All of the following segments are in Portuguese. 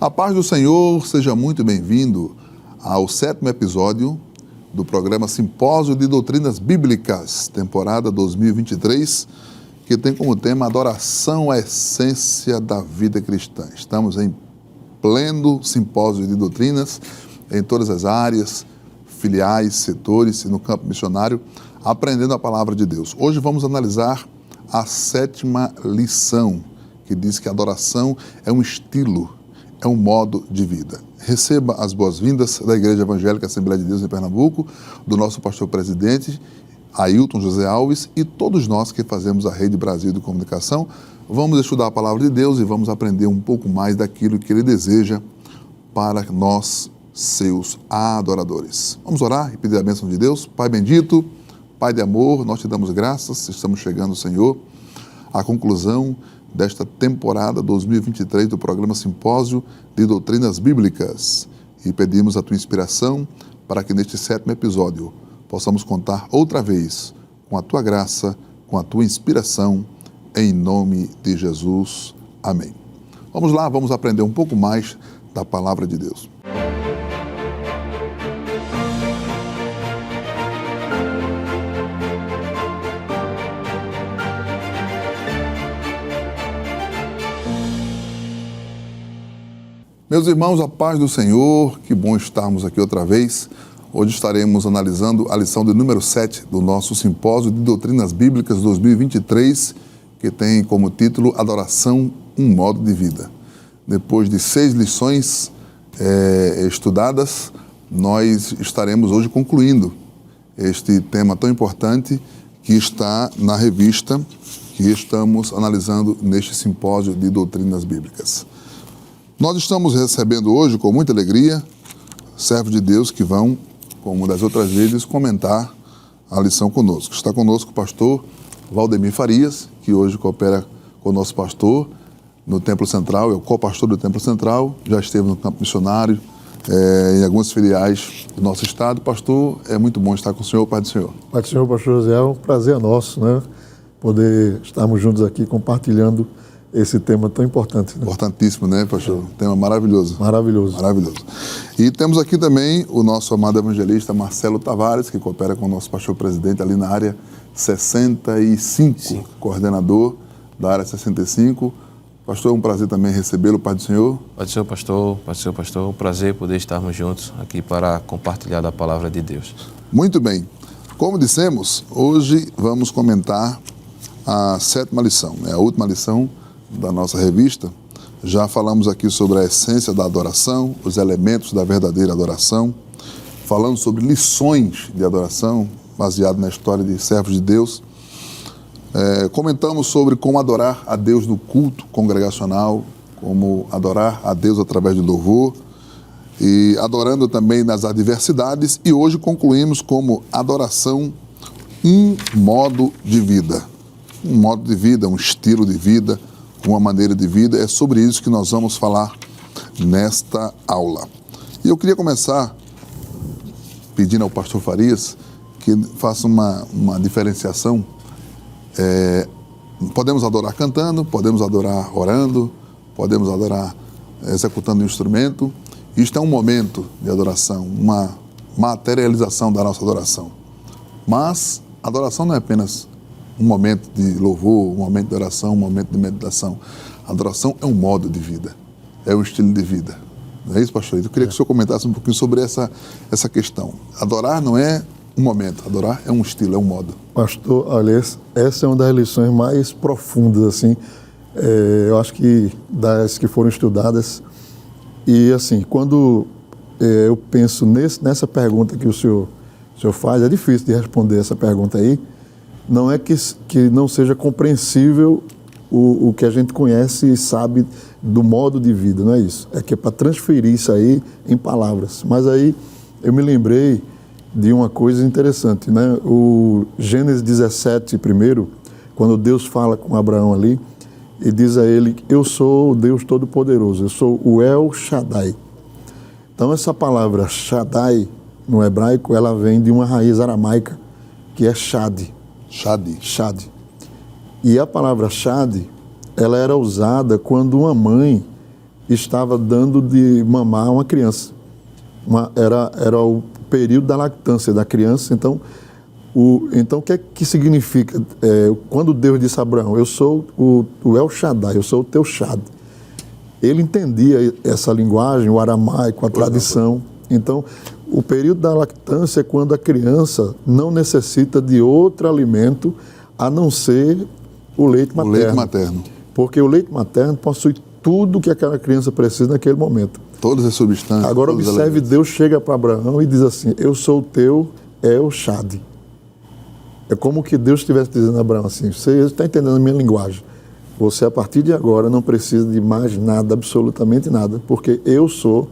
A paz do Senhor, seja muito bem-vindo ao 7º episódio do programa Simpósio de Doutrinas Bíblicas, temporada 2023, que tem como tema Adoração à Essência da Vida Cristã. Estamos em pleno simpósio de doutrinas em todas as áreas, filiais, setores e no campo missionário, aprendendo a palavra de Deus. Hoje vamos analisar a 7ª lição, que diz que a adoração é um estilo, é um modo de vida. Receba as boas-vindas da Igreja Evangélica Assembleia de Deus em Pernambuco, do nosso pastor-presidente, Ailton José Alves, e todos nós que fazemos a Rede Brasil de Comunicação. Vamos estudar a palavra de Deus e vamos aprender um pouco mais daquilo que Ele deseja para nós, seus adoradores. Vamos orar e pedir a bênção de Deus. Pai bendito, Pai de amor, nós te damos graças, estamos chegando, Senhor, à conclusão desta temporada 2023 do programa Simpósio de Doutrinas Bíblicas e pedimos a tua inspiração para que neste 7º episódio possamos contar outra vez com a tua graça, com a tua inspiração, em nome de Jesus. Amém. Vamos lá, vamos aprender um pouco mais da palavra de Deus. Meus irmãos, a paz do Senhor, que bom estarmos aqui outra vez. Hoje estaremos analisando a lição de número 7 do nosso Simpósio de Doutrinas Bíblicas 2023, que tem como título Adoração, um modo de vida. Depois de 6 lições estudadas, nós estaremos hoje concluindo este tema tão importante que está na revista que estamos analisando neste Simpósio de Doutrinas Bíblicas. Nós estamos recebendo hoje, com muita alegria, servos de Deus que vão, como das outras vezes, comentar a lição conosco. Está conosco o pastor Valdemir Farias, que hoje coopera com o nosso pastor no Templo Central, é o co-pastor do Templo Central, já esteve no campo missionário, em algumas filiais do nosso estado. Pastor, é muito bom estar com o senhor, Pai do Senhor. Pai do Senhor, pastor José, é um prazer nosso, né? Poder estarmos juntos aqui compartilhando esse tema tão importante. Né? Importantíssimo, né, pastor? Tema maravilhoso. Maravilhoso. Maravilhoso. E temos aqui também o nosso amado evangelista Marcelo Tavares, que coopera com o nosso pastor-presidente ali na área 65, Sim. Coordenador da área 65. Pastor, é um prazer também recebê-lo, Pai do Senhor. Pai do Senhor, pastor. Pai do Senhor, pastor. Um prazer poder estarmos juntos aqui para compartilhar da palavra de Deus. Muito bem. Como dissemos, hoje vamos comentar a 7ª lição, a última lição da nossa revista. Já falamos aqui sobre a essência da adoração, os elementos da verdadeira adoração, falando sobre lições de adoração, baseado na história de servos de Deus. Comentamos sobre como adorar a Deus no culto congregacional, como adorar a Deus através de louvor, e adorando também nas adversidades, e hoje concluímos como adoração um modo de vida. Um modo de vida, um estilo de vida, uma maneira de vida. É sobre isso que nós vamos falar nesta aula. E eu queria começar pedindo ao pastor Farias que faça uma diferenciação. Podemos adorar cantando, podemos adorar orando, podemos adorar executando um instrumento. Isto é um momento de adoração, uma materialização da nossa adoração. Mas adoração não é apenas um momento de louvor, um momento de oração, um momento de meditação. A adoração é um modo de vida, é um estilo de vida. Não é isso, pastor? Eu queria que o senhor comentasse um pouquinho sobre essa questão. Adorar não é um momento, adorar é um estilo, é um modo. Pastor, olha, essa é uma das lições mais profundas, assim, eu acho que das que foram estudadas. E, assim, quando eu penso nessa pergunta que o senhor faz, é difícil de responder essa pergunta aí. Não é que não seja compreensível o que a gente conhece e sabe do modo de vida, não é isso. É que é para transferir isso aí em palavras. Mas aí eu me lembrei de uma coisa interessante, né? O Gênesis 17, primeiro, quando Deus fala com Abraão ali, e diz a ele: eu sou o Deus Todo-Poderoso, eu sou o El Shaddai. Então essa palavra Shaddai, no hebraico, ela vem de uma raiz aramaica, que é Shad. Shad. E a palavra Shad, ela era usada quando uma mãe estava dando de mamar a uma criança. Era o período da lactância da criança. Então, o que significa? Quando Deus disse a Abraão, eu sou o El Shaddai, eu sou o teu Shad. Ele entendia essa linguagem, o aramaico, a tradição. Então, o período da lactância é quando a criança não necessita de outro alimento a não ser o leite materno. O leite materno. Porque o leite materno possui tudo que aquela criança precisa naquele momento. Todas as substâncias. Agora observe, Deus chega para Abraão e diz assim, eu sou o teu El Shad. É como que Deus estivesse dizendo a Abraão assim, você está entendendo a minha linguagem. Você, a partir de agora, não precisa de mais nada, absolutamente nada, porque eu sou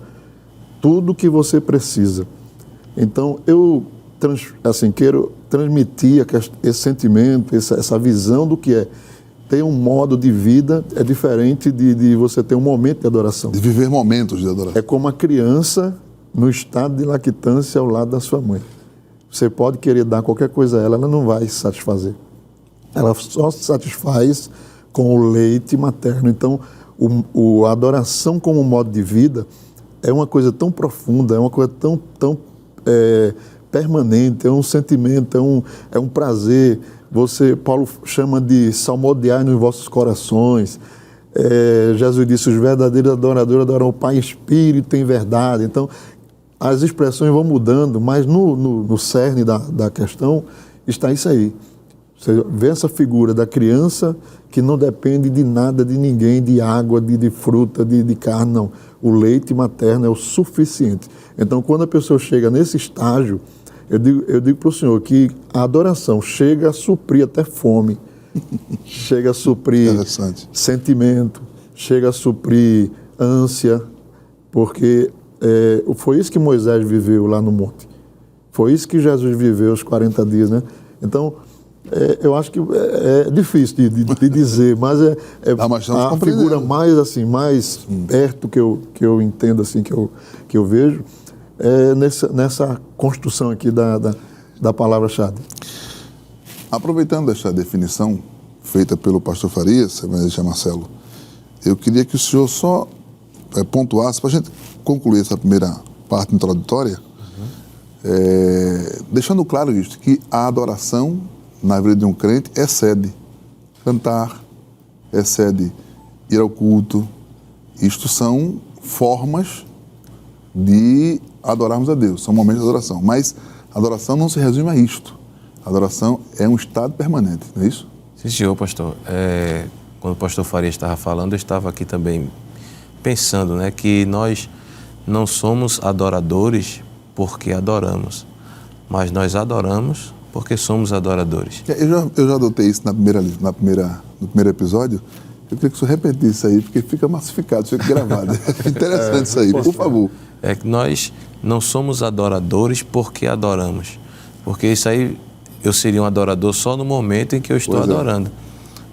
tudo que você precisa. Então, eu quero transmitir esse sentimento, essa visão do que é ter um modo de vida é diferente de você ter um momento de adoração. De viver momentos de adoração. É como a criança no estado de lactância ao lado da sua mãe. Você pode querer dar qualquer coisa a ela, ela não vai se satisfazer. Ela só se satisfaz com o leite materno. Então, a adoração como modo de vida é uma coisa tão profunda, é uma coisa tão permanente, é um sentimento, é um prazer. Paulo chama de salmodiar nos vossos corações. Jesus disse, os verdadeiros adoradores adoram o Pai em espírito e em verdade. Então, as expressões vão mudando, mas no cerne da questão está isso aí. Você vê essa figura da criança que não depende de nada, de ninguém, de água, de fruta, de carne, não. O leite materno é o suficiente. Então, quando a pessoa chega nesse estágio, eu digo para o senhor que a adoração chega a suprir até fome, chega a suprir sentimento, chega a suprir ânsia, porque foi isso que Moisés viveu lá no monte. Foi isso que Jesus viveu os 40 dias, né? Então, eu acho que é difícil de dizer, mas a figura mais perto que eu entendo, assim, que eu vejo, é nessa construção aqui da palavra-chave. Aproveitando essa definição feita pelo pastor Farias, evangelista Marcelo, eu queria que o senhor só pontuasse, para a gente concluir essa primeira parte introdutória, deixando claro isso, que a adoração na vida de um crente excede cantar, excede ir ao culto. Isto são formas de adorarmos a Deus, são momentos de adoração. Mas a adoração não se resume a isto. A adoração é um estado permanente, não é isso? Sim, senhor, pastor. Quando o pastor Farias estava falando, eu estava aqui também pensando, né, que nós não somos adoradores porque adoramos, mas nós adoramos porque somos adoradores. Eu já adotei isso no primeiro episódio. Eu queria que o senhor repetisse isso aí, porque fica massificado, fica gravado. É interessante isso aí, por favor. É que nós não somos adoradores porque adoramos. Porque isso aí, eu seria um adorador só no momento em que eu estou adorando.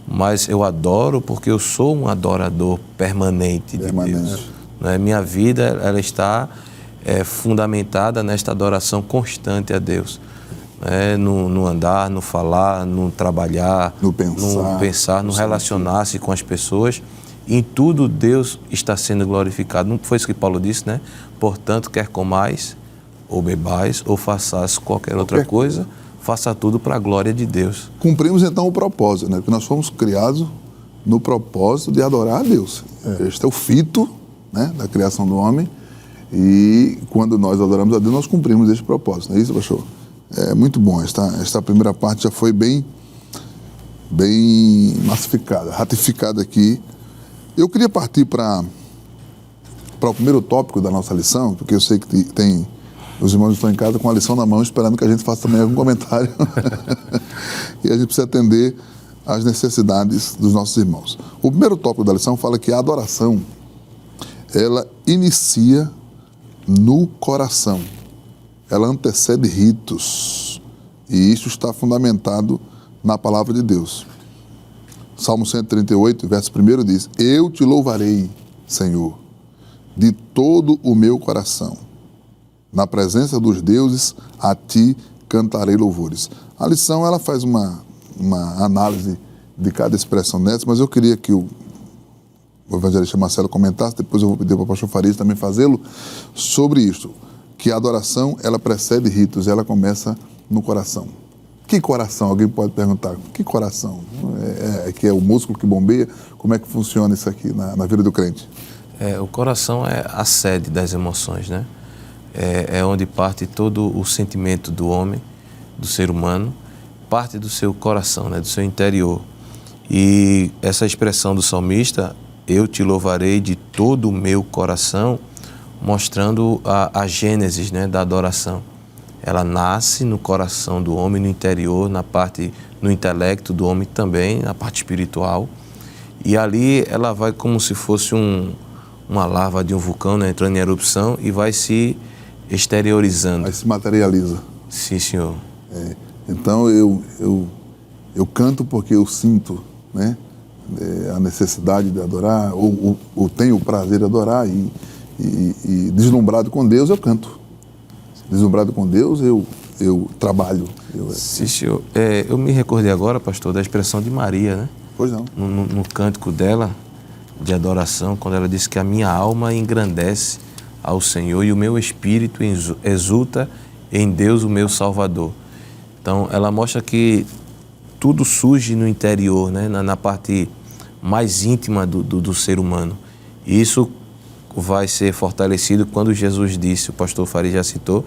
Mas eu adoro porque eu sou um adorador permanente de Deus. Né? Minha vida, ela está fundamentada nesta adoração constante a Deus. No andar, no falar, no trabalhar, no pensar, no relacionar-se com as pessoas. Em tudo Deus está sendo glorificado. Não foi isso que Paulo disse, né? Portanto, quer comais, ou bebais, ou façais qualquer outra coisa, faça tudo para a glória de Deus. Cumprimos então o propósito, né? Porque nós fomos criados no propósito de adorar a Deus. Este é o fito, né, da criação do homem. E quando nós adoramos a Deus, nós cumprimos este propósito. Não é isso, pastor? É muito bom. Esta primeira parte já foi bem massificada, ratificada aqui. Eu queria partir para o primeiro tópico da nossa lição, porque eu sei que os irmãos estão em casa com a lição na mão, esperando que a gente faça também algum comentário. E a gente precisa atender às necessidades dos nossos irmãos. O primeiro tópico da lição fala que a adoração, ela inicia no coração. Ela antecede ritos, e isso está fundamentado na palavra de Deus. Salmo 138, verso 1 diz: eu te louvarei, Senhor, de todo o meu coração. Na presença dos deuses, a ti cantarei louvores. A lição, ela faz uma análise de cada expressão dessa, mas eu queria que o o evangelista Marcelo comentasse, depois eu vou pedir para o pastor Farias também fazê-lo, sobre isto, que a adoração, ela precede ritos, ela começa no coração. Que coração? Alguém pode perguntar. Que coração? Que é o músculo que bombeia? Como é que funciona isso aqui na vida do crente? O coração é a sede das emoções, né? É onde parte todo o sentimento do homem, do ser humano, parte do seu coração, né? Do seu interior. E essa expressão do salmista, eu te louvarei de todo o meu coração, mostrando a gênese, né, da adoração. Ela nasce no coração do homem, no interior, no intelecto do homem também, na parte espiritual. E ali ela vai como se fosse uma lava de um vulcão, né, entrando em erupção e vai se exteriorizando. Aí se materializa. Sim, senhor. Então eu canto porque eu sinto, né, a necessidade de adorar, ou tenho o prazer de adorar e deslumbrado com Deus eu canto. Deslumbrado com Deus, eu trabalho. Sim, senhor. Eu me recordei agora, pastor, da expressão de Maria, né? Pois não. No cântico dela, de adoração, quando ela disse que a minha alma engrandece ao Senhor e o meu espírito exulta em Deus, o meu Salvador. Então, ela mostra que tudo surge no interior, né? Na parte mais íntima do ser humano. E isso vai ser fortalecido quando Jesus disse, o pastor Farias já citou,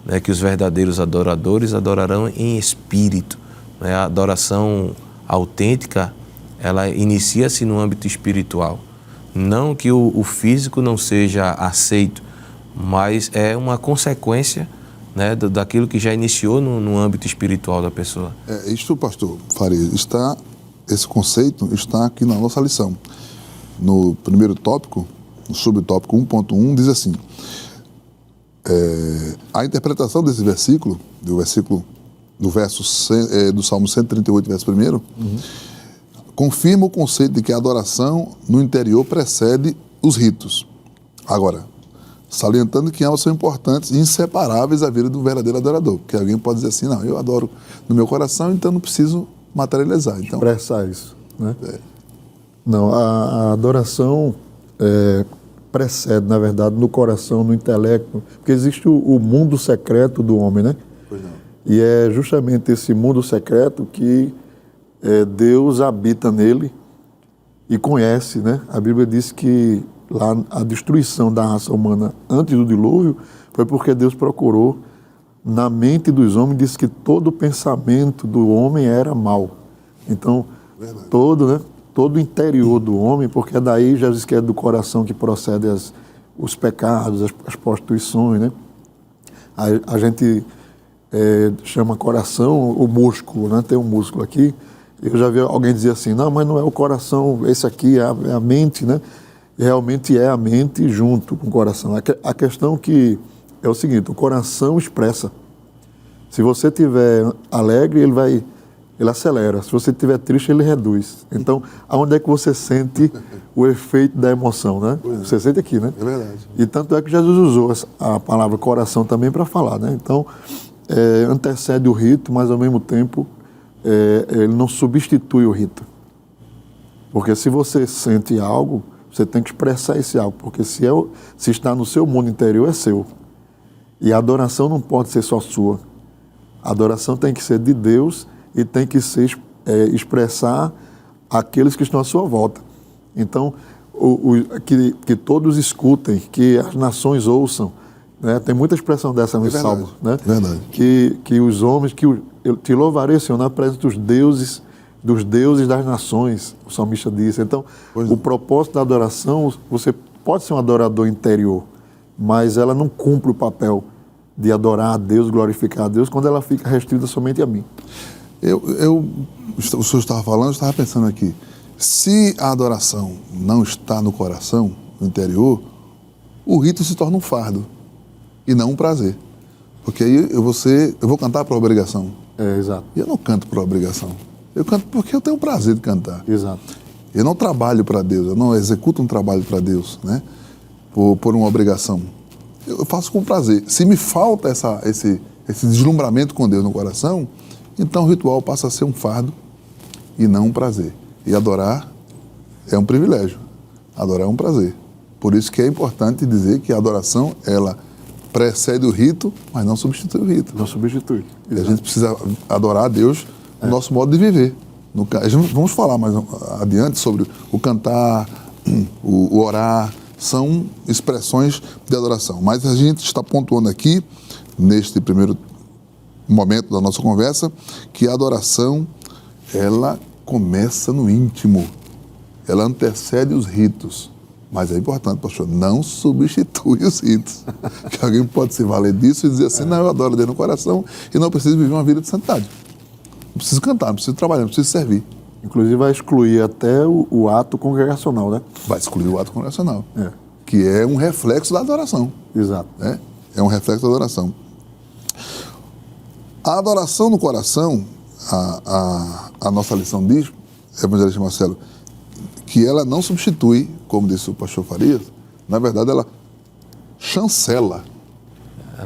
né, que os verdadeiros adoradores adorarão em espírito. Né? A adoração autêntica, ela inicia-se no âmbito espiritual. Não que o físico não seja aceito, mas é uma consequência, né, daquilo que já iniciou no âmbito espiritual da pessoa. Isto, pastor Farias, esse conceito está aqui na nossa lição. No primeiro tópico, no subtópico 1.1, diz assim, a interpretação desse versículo, do Salmo 138, verso 1, confirma o conceito de que a adoração no interior precede os ritos. Agora, salientando que ambos são importantes e inseparáveis à vida do verdadeiro adorador. Porque alguém pode dizer assim, não, eu adoro no meu coração, então não preciso materializar. Então, expressar isso, né? Não, a adoração precede, na verdade, no coração, no intelecto, porque existe o mundo secreto do homem, né? Pois não. E é justamente esse mundo secreto que Deus habita nele e conhece, né? A Bíblia diz que lá a destruição da raça humana antes do dilúvio foi porque Deus procurou na mente dos homens, disse que todo o pensamento do homem era mau. Então, todo o interior do homem, porque daí já diz que é do coração que procedem os pecados, as prostituições, né? A gente chama coração o músculo, né? Tem um músculo aqui. Eu já vi alguém dizer assim, não, mas não é o coração, esse aqui é a mente, né? E realmente é a mente junto com o coração. A questão que é o seguinte, o coração expressa. Se você estiver alegre, ele acelera. Se você estiver triste, ele reduz. Então, aonde é que você sente o efeito da emoção, né? Você sente aqui, né? É verdade. E tanto é que Jesus usou a palavra coração também para falar, né? Então, antecede o rito, mas ao mesmo tempo, ele não substitui o rito. Porque se você sente algo, você tem que expressar esse algo. Porque se está no seu mundo interior, é seu. E a adoração não pode ser só sua. A adoração tem que ser de Deus e tem que ser expressar aqueles que estão à sua volta. Então, que todos escutem, que as nações ouçam, né? Tem muita expressão dessa no Salmo, né? Verdade. Que os homens, eu te louvarei, Senhor, na presença dos deuses das nações, o salmista disse. Então, o propósito da adoração, você pode ser um adorador interior, mas ela não cumpre o papel de adorar a Deus, glorificar a Deus, quando ela fica restrita somente a mim. O senhor estava falando, eu estava pensando aqui, se a adoração não está no coração, no interior, o rito se torna um fardo e não um prazer. Porque aí eu vou cantar por obrigação. Exato. E eu não canto por obrigação. Eu canto porque eu tenho o prazer de cantar. Exato. Eu não trabalho para Deus, eu não executo um trabalho para Deus, né? Por uma obrigação. Eu faço com prazer. Se me falta esse deslumbramento com Deus no coração, então o ritual passa a ser um fardo e não um prazer. E adorar é um privilégio. Adorar é um prazer. Por isso que é importante dizer que a adoração, ela precede o rito, mas não substitui o rito. Não substitui. E a gente precisa adorar a Deus no nosso modo de viver. Vamos falar mais adiante sobre o cantar, o orar, são expressões de adoração. Mas a gente está pontuando aqui, neste primeiro momento da nossa conversa, que a adoração, ela começa no íntimo, ela antecede os ritos. Mas é importante, pastor, não substitui os ritos. Que alguém pode se valer disso e dizer assim, não, eu adoro Deus no coração e não preciso viver uma vida de santidade. Não preciso cantar, não preciso trabalhar, não preciso servir. Inclusive vai excluir até o ato congregacional, né? Vai excluir o ato congregacional, que é um reflexo da adoração. Exato. Né? É um reflexo da adoração. A adoração no coração, a nossa lição diz, evangelista Marcelo, que ela não substitui, como disse o pastor Farias, na verdade ela chancela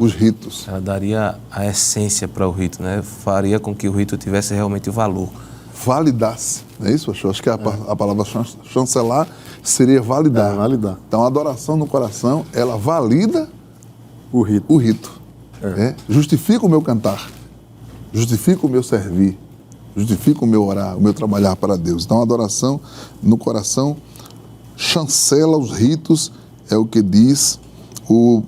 os ritos. Ela daria a essência para o rito, né? Faria com que o rito tivesse realmente valor. Validasse, não é isso, pastor? Acho que a palavra chancelar seria validar. Validar. Então a adoração no coração, ela valida O rito. Justifica o meu cantar, justifica o meu servir, justifica o meu orar, o meu trabalhar para Deus. Então a adoração no coração chancela os ritos, é o que diz o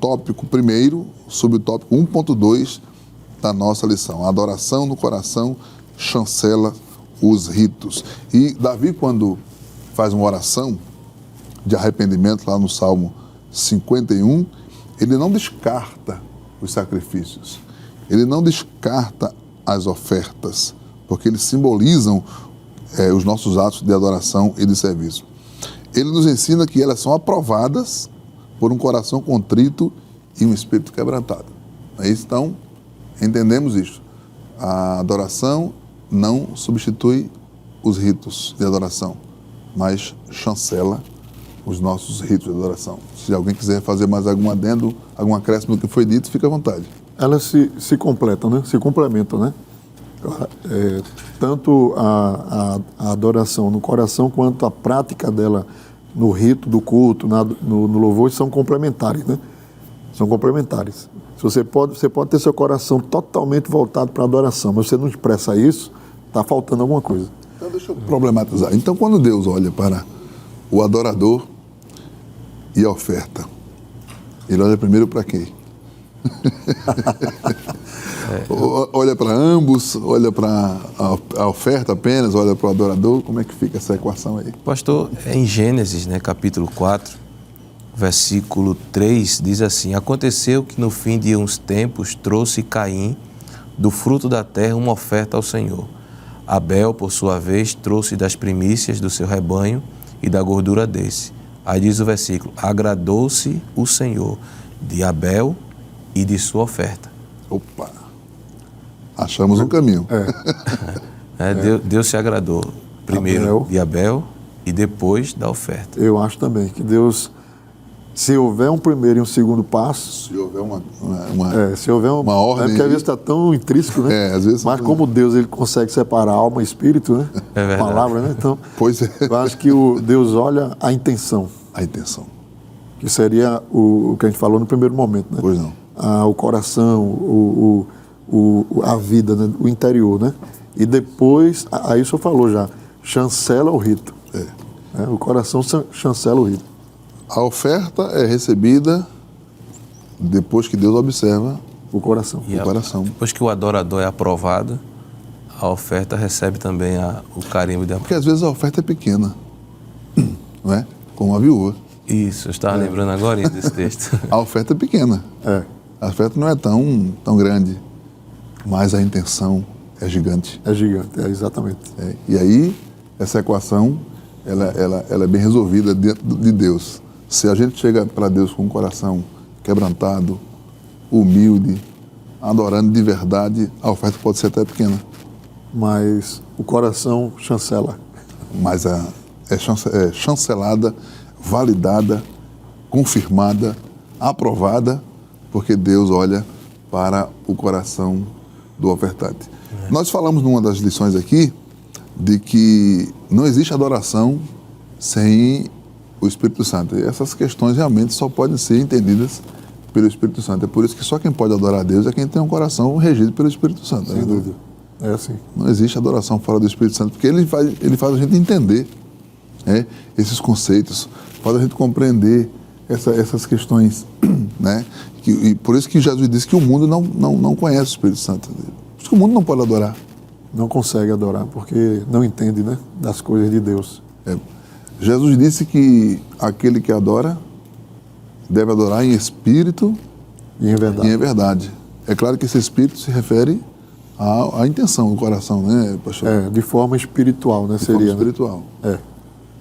tópico primeiro, sobre o tópico 1.2 da nossa lição. A adoração no coração chancela os ritos. E Davi, quando faz uma oração de arrependimento lá no Salmo 51, ele não descarta os sacrifícios, ele não descarta as ofertas, porque eles simbolizam os nossos atos de adoração e de serviço. Ele nos ensina que elas são aprovadas por um coração contrito e um espírito quebrantado. Então, entendemos isso. A adoração não substitui os ritos de adoração, mas chancela os nossos ritos de adoração. Se alguém quiser fazer mais algum adendo, algum acréscimo do que foi dito, fique à vontade. Elas se completam, né? Se complementam, né? Tanto a adoração no coração quanto a prática dela no rito do culto, no louvor, são complementares, né? São complementares. Você pode ter seu coração totalmente voltado para a adoração, mas você não expressa isso, está faltando alguma coisa. Então deixa eu problematizar. Então quando Deus olha para o adorador e a oferta, ele olha primeiro para quem? Olha para ambos, olha para a oferta apenas, olha para o adorador, como é que fica essa equação aí? Pastor, em Gênesis, né, capítulo 4, versículo 3, diz assim: aconteceu que no fim de uns tempos trouxe Caim do fruto da terra uma oferta ao Senhor. Abel, por sua vez, trouxe das primícias do seu rebanho e da gordura desse. Aí diz o versículo: agradou-se o Senhor de Abel e de sua oferta. Opa! Achamos um caminho. Deus se agradou primeiro de Abel e depois da oferta. Eu acho também que Deus, se houver um primeiro e um segundo passo... Se houver uma ordem... Porque às vezes está tão intrínseco, né? Às vezes... Mas como Deus ele consegue separar alma e espírito, né? É verdade. Palavra, né? Então, pois é. Eu acho que Deus olha a intenção. A intenção. Que seria o que a gente falou no primeiro momento, né? Pois não. O coração, a vida, né? O interior, né? E depois, aí o senhor falou já, chancela o rito. O coração chancela o rito. A oferta é recebida depois que Deus observa o coração. Depois que o adorador é aprovado, a oferta recebe também o carimbo de aprovação. Porque às vezes a oferta é pequena, não é? Como a viúva. Isso, eu estava lembrando agora desse texto. A oferta é pequena. A oferta não é tão grande, mas a intenção é gigante. É gigante, exatamente. E aí, essa equação, ela é bem resolvida dentro de Deus. Se a gente chega para Deus com um coração quebrantado, humilde, adorando de verdade, a oferta pode ser até pequena. Mas o coração chancela. Mas é chancelada, validada, confirmada, aprovada, porque Deus olha para o coração do ofertante. Nós falamos numa das lições aqui de que não existe adoração sem o Espírito Santo. E essas questões realmente só podem ser entendidas pelo Espírito Santo. É por isso que só quem pode adorar a Deus é quem tem um coração regido pelo Espírito Santo. Sem dúvida. É assim. Não existe adoração fora do Espírito Santo, porque ele faz a gente entender, né, esses conceitos, faz a gente compreender essas questões, né? E por isso que Jesus disse que o mundo não conhece o Espírito Santo. Por isso que o mundo não pode adorar. Não consegue adorar, porque não entende, né, das coisas de Deus. Jesus disse que aquele que adora deve adorar em espírito e em verdade. E em verdade. É claro que esse espírito se refere à intenção do coração, né, pastor? De forma espiritual, né? De Seria, forma espiritual. Né?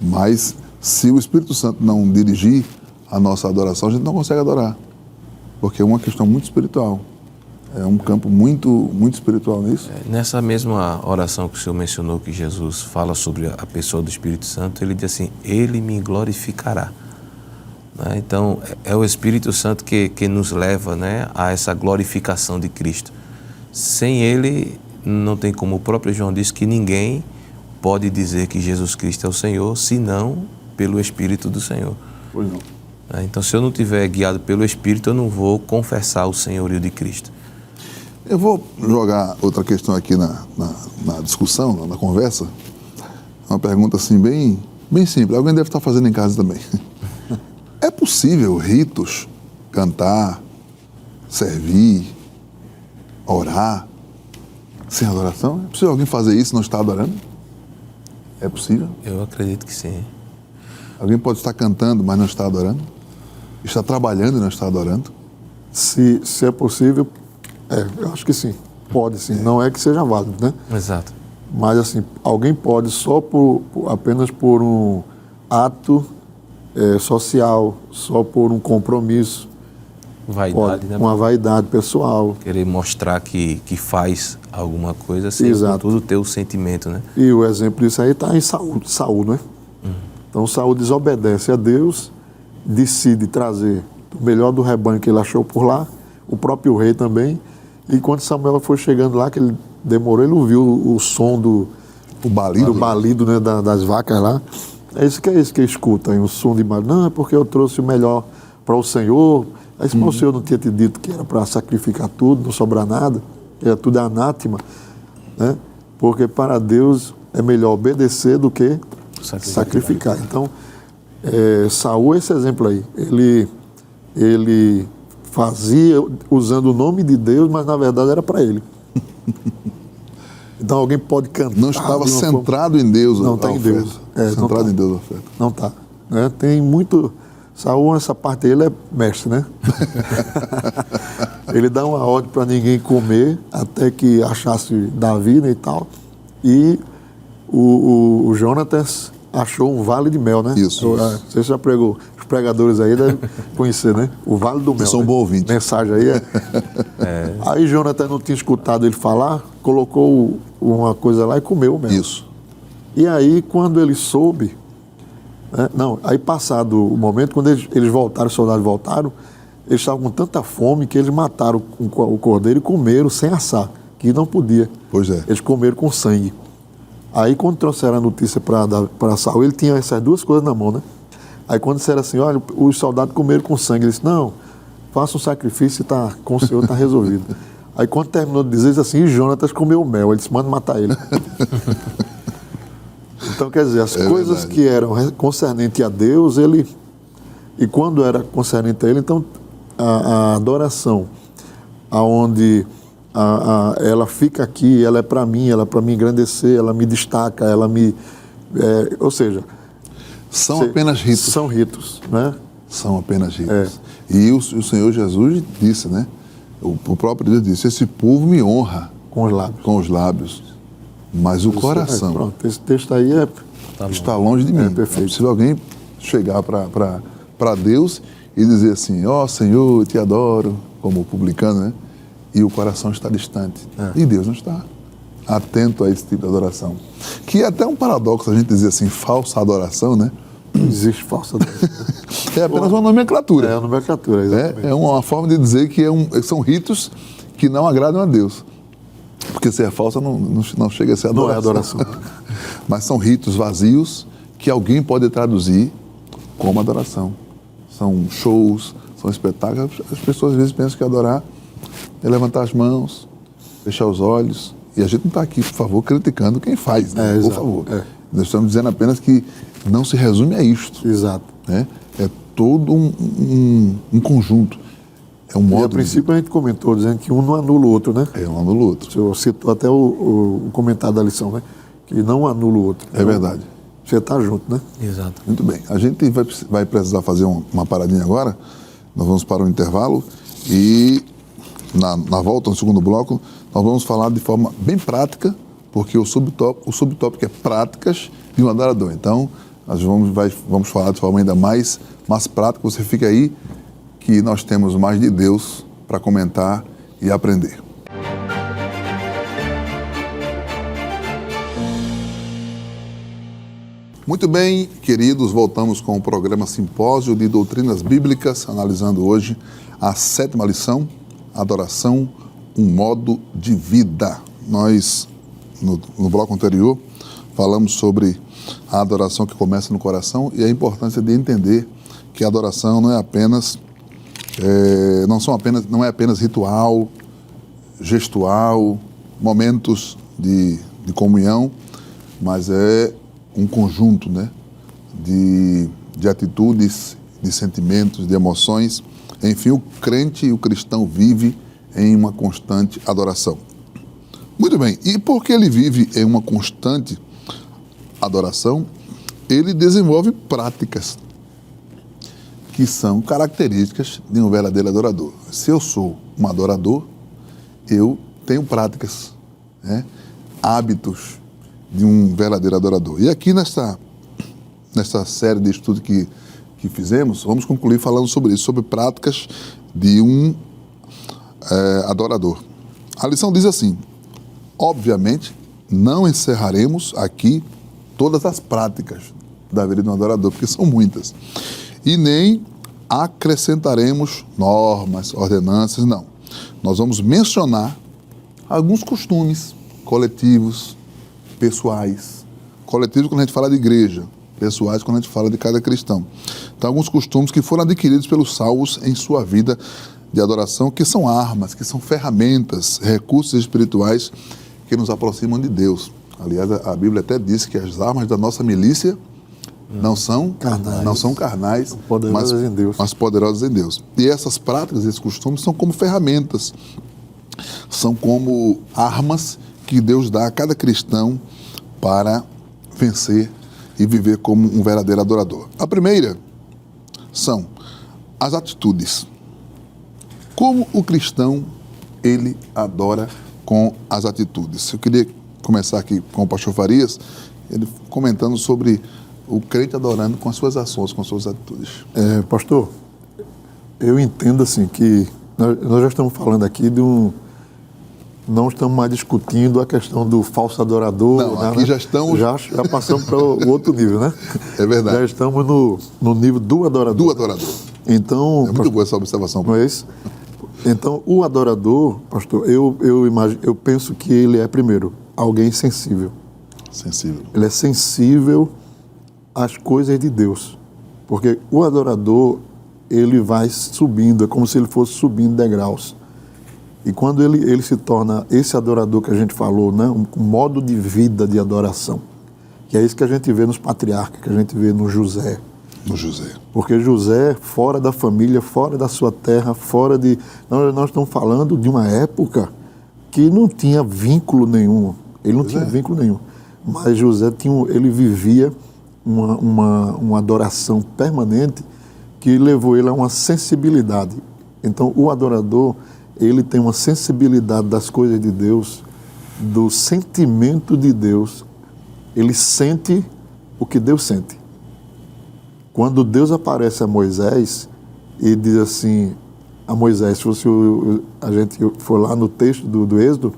Mas se o Espírito Santo não dirigir a nossa adoração, a gente não consegue adorar. Porque é uma questão muito espiritual. É um campo muito, muito espiritual nisso. Nessa mesma oração que o senhor mencionou, que Jesus fala sobre a pessoa do Espírito Santo, ele diz assim, ele me glorificará. Né? Então, é o Espírito Santo que nos leva, né, a essa glorificação de Cristo. Sem ele, não tem como o próprio João disse que ninguém pode dizer que Jesus Cristo é o Senhor, senão pelo Espírito do Senhor. Pois não. Então, se eu não estiver guiado pelo Espírito, eu não vou confessar o senhorio de Cristo. Eu vou jogar outra questão aqui na discussão, na conversa. Uma pergunta assim bem simples. Alguém deve estar fazendo em casa também. É possível ritos, cantar, servir, orar, sem adoração? É possível alguém fazer isso e não estar adorando? É possível? Eu acredito que sim. Alguém pode estar cantando, mas não está adorando? Está trabalhando e não está adorando? Se é possível, eu acho que sim. Pode sim. Não é que seja válido, né? Exato. Mas assim, alguém pode só apenas por um ato social, só por um compromisso. Vaidade, né? Uma vaidade pessoal. Querer mostrar que faz alguma coisa sem tudo ter o sentimento, né? E o exemplo disso aí está em Saul, né? Então Saul desobedece a Deus, decide trazer o melhor do rebanho que ele achou por lá, o próprio rei também, e quando Samuel foi chegando lá, que ele demorou, ele ouviu o som do balido, né, das vacas lá. É isso que escuta, hein, o som de balido. Não, é porque eu trouxe o melhor para o Senhor. Aí o Senhor não tinha te dito que era para sacrificar tudo, não sobrar nada, que era tudo anátema, né? Porque para Deus é melhor obedecer do que sacrificar. Então, Saul é esse exemplo aí. Ele fazia usando o nome de Deus, mas na verdade era para ele. Então alguém pode cantar. Não estava centrado em Deus. Não está em Deus. Centrado em Deus a oferta. Não está. Né? Tem muito. Saul, essa parte dele é mestre, né? Ele dá uma ordem para ninguém comer até que achasse Davi, né, e tal. E o Jonatas achou um vale de mel, né? Isso. Você já pregou. Os pregadores aí devem conhecer, né? O vale do mel. São né? bom ouvinte. Mensagem aí Aí Jonatas não tinha escutado ele falar, colocou uma coisa lá e comeu o mel. Isso. E aí, quando ele soube, né? Não, aí passado o momento, quando eles voltaram, os soldados voltaram, eles estavam com tanta fome que eles mataram o cordeiro e comeram sem assar, que não podia. Pois é. Eles comeram com sangue. Aí, quando trouxeram a notícia para Saul, ele tinha essas duas coisas na mão, né? Aí, quando disseram assim, olha, os soldados comeram com sangue, ele disse, não, faça um sacrifício e com o Senhor está resolvido. Aí, quando terminou de dizer isso assim, e Jonatas comeu o mel, ele disse, manda matar ele. Então, quer dizer, as coisas verdade. que eram concernentes a Deus, e quando era concernente a ele, então, a adoração, aonde ela fica aqui, ela é para mim engrandecer, ela me destaca, ela me... ou seja... São apenas ritos. São ritos, né? São apenas ritos. E o Senhor Jesus disse, né? O próprio Deus disse, esse povo me honra Com os lábios. com os lábios, mas o coração Pronto, esse texto aí está longe de mim. perfeito. É preciso alguém chegar para Deus e dizer assim, ó Senhor, eu te adoro, como o publicano, né? E o coração está distante. E Deus não está atento a esse tipo de adoração. Que é até um paradoxo a gente dizer assim, falsa adoração, né? Não existe falsa adoração. É apenas uma nomenclatura. É uma nomenclatura, exatamente. É uma forma de dizer que são ritos que não agradam a Deus. Porque se é falsa, não chega a ser adoração. Não é adoração. Mas são ritos vazios que alguém pode traduzir como adoração. São shows, são espetáculos. As pessoas às vezes pensam que adorar é levantar as mãos, fechar os olhos. E a gente não está aqui, por favor, criticando quem faz, né? Por favor. Nós estamos dizendo apenas que não se resume a isto. Exato. Né? É todo um conjunto. É um modo. E a princípio a gente comentou dizendo que um não anula o outro, né? É, um anula o outro. O senhor citou até o comentário da lição, né? Que não anula o outro. É verdade. Você está junto, né? Exato. Muito bem. A gente vai precisar fazer uma paradinha agora. Nós vamos para o intervalo e na volta, no segundo bloco, nós vamos falar de forma bem prática, porque o subtópico é práticas de um adorador. Então, nós vamos falar de forma ainda mais prática. Você fica aí que nós temos mais de Deus para comentar e aprender. Muito bem, queridos, voltamos com o programa Simpósio de Doutrinas Bíblicas, analisando hoje a 7ª lição, Adoração, um modo de vida. Nós, no bloco anterior, falamos sobre a adoração que começa no coração e a importância de entender que a adoração não é apenas ritual, gestual, momentos de comunhão, mas é um conjunto, né, de atitudes, de sentimentos, de emoções. Enfim, o crente e o cristão vive em uma constante adoração. Muito bem, e porque ele vive em uma constante adoração, ele desenvolve práticas que são características de um verdadeiro adorador. Se eu sou um adorador, eu tenho práticas, né, hábitos de um verdadeiro adorador. E aqui nessa série de estudos que fizemos, vamos concluir falando sobre isso, sobre práticas de um adorador. A lição diz assim: obviamente, não encerraremos aqui todas as práticas da vida de um adorador, porque são muitas. E nem acrescentaremos normas, ordenanças, não. Nós vamos mencionar alguns costumes coletivos, pessoais. Coletivos quando a gente fala de igreja, pessoais quando a gente fala de cada cristão. Então, alguns costumes que foram adquiridos pelos salvos em sua vida de adoração, que são armas, que são ferramentas, recursos espirituais que nos aproximam de Deus. Aliás, a Bíblia até diz que as armas da nossa milícia não são carnais, mas poderosas em Deus. E essas práticas, esses costumes são como ferramentas, são como armas que Deus dá a cada cristão para vencer e viver como um verdadeiro adorador. A primeira são as atitudes. Como o cristão, ele adora com as atitudes. Eu queria começar aqui com o pastor Farias, ele comentando sobre o crente adorando com as suas ações, com as suas atitudes. Pastor, eu entendo assim que nós já estamos falando aqui de não estamos mais discutindo a questão do falso adorador. Não, aqui né? já estamos... Já passamos para o outro nível, né? É verdade. Já estamos no nível do adorador. Do adorador. Então, é muito boa essa observação. Não é isso? Então, o adorador, pastor, eu penso que ele é, primeiro, alguém sensível. Sensível. Ele é sensível às coisas de Deus. Porque o adorador, ele vai subindo, é como se ele fosse subindo degraus. E quando ele se torna esse adorador que a gente falou, né, um modo de vida de adoração, que é isso que a gente vê nos patriarcas, que a gente vê no José. No José. Porque José, fora da família, fora da sua terra, fora de... Nós estamos falando de uma época que não tinha vínculo nenhum. Ele não tinha vínculo nenhum. Mas José ele vivia uma adoração permanente que levou ele a uma sensibilidade. Então, o adorador, ele tem uma sensibilidade das coisas de Deus, do sentimento de Deus. Ele sente o que Deus sente. Quando Deus aparece a Moisés e diz assim a Moisés, se a gente for lá no texto do Êxodo,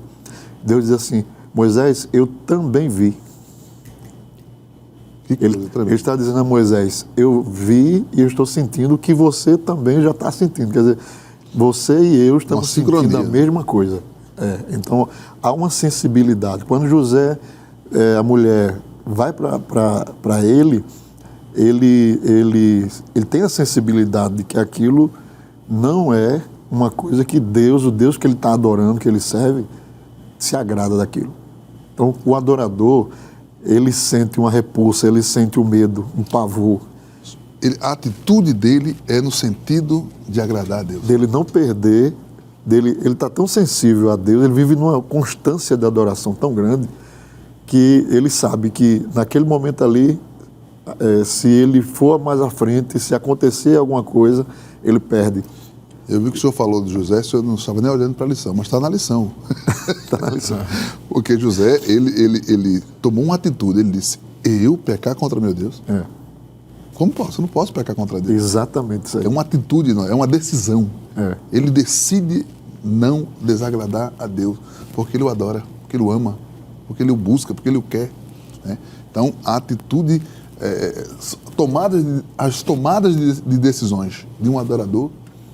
Deus diz assim: Moisés, eu também vi. Ele está dizendo a Moisés: eu vi e eu estou sentindo o que você também já está sentindo. Quer dizer, você e eu estamos sentindo a mesma coisa. Então, há uma sensibilidade. Quando José, a mulher vai para ele tem a sensibilidade de que aquilo não é uma coisa que o Deus que ele está adorando, que ele serve, se agrada daquilo. Então, o adorador, ele sente uma repulsa, ele sente um medo, um pavor. A atitude dele é no sentido de agradar a Deus. Dele não perder, ele está tão sensível a Deus, ele vive numa constância de adoração tão grande, que ele sabe que naquele momento ali, se ele for mais à frente, se acontecer alguma coisa, ele perde. Eu vi que o senhor falou de José, o senhor não estava nem olhando para a lição, mas está na lição. Está na lição. Porque José, ele tomou uma atitude, ele disse, eu pecar contra meu Deus? Como posso? Eu não posso pecar contra Deus. Exatamente isso aí. É uma atitude, não é uma decisão. É. Ele decide não desagradar a Deus, porque ele o adora, porque ele o ama, porque ele o busca, porque ele o quer. Né? Então, a atitude, as tomadas de decisões de um adorador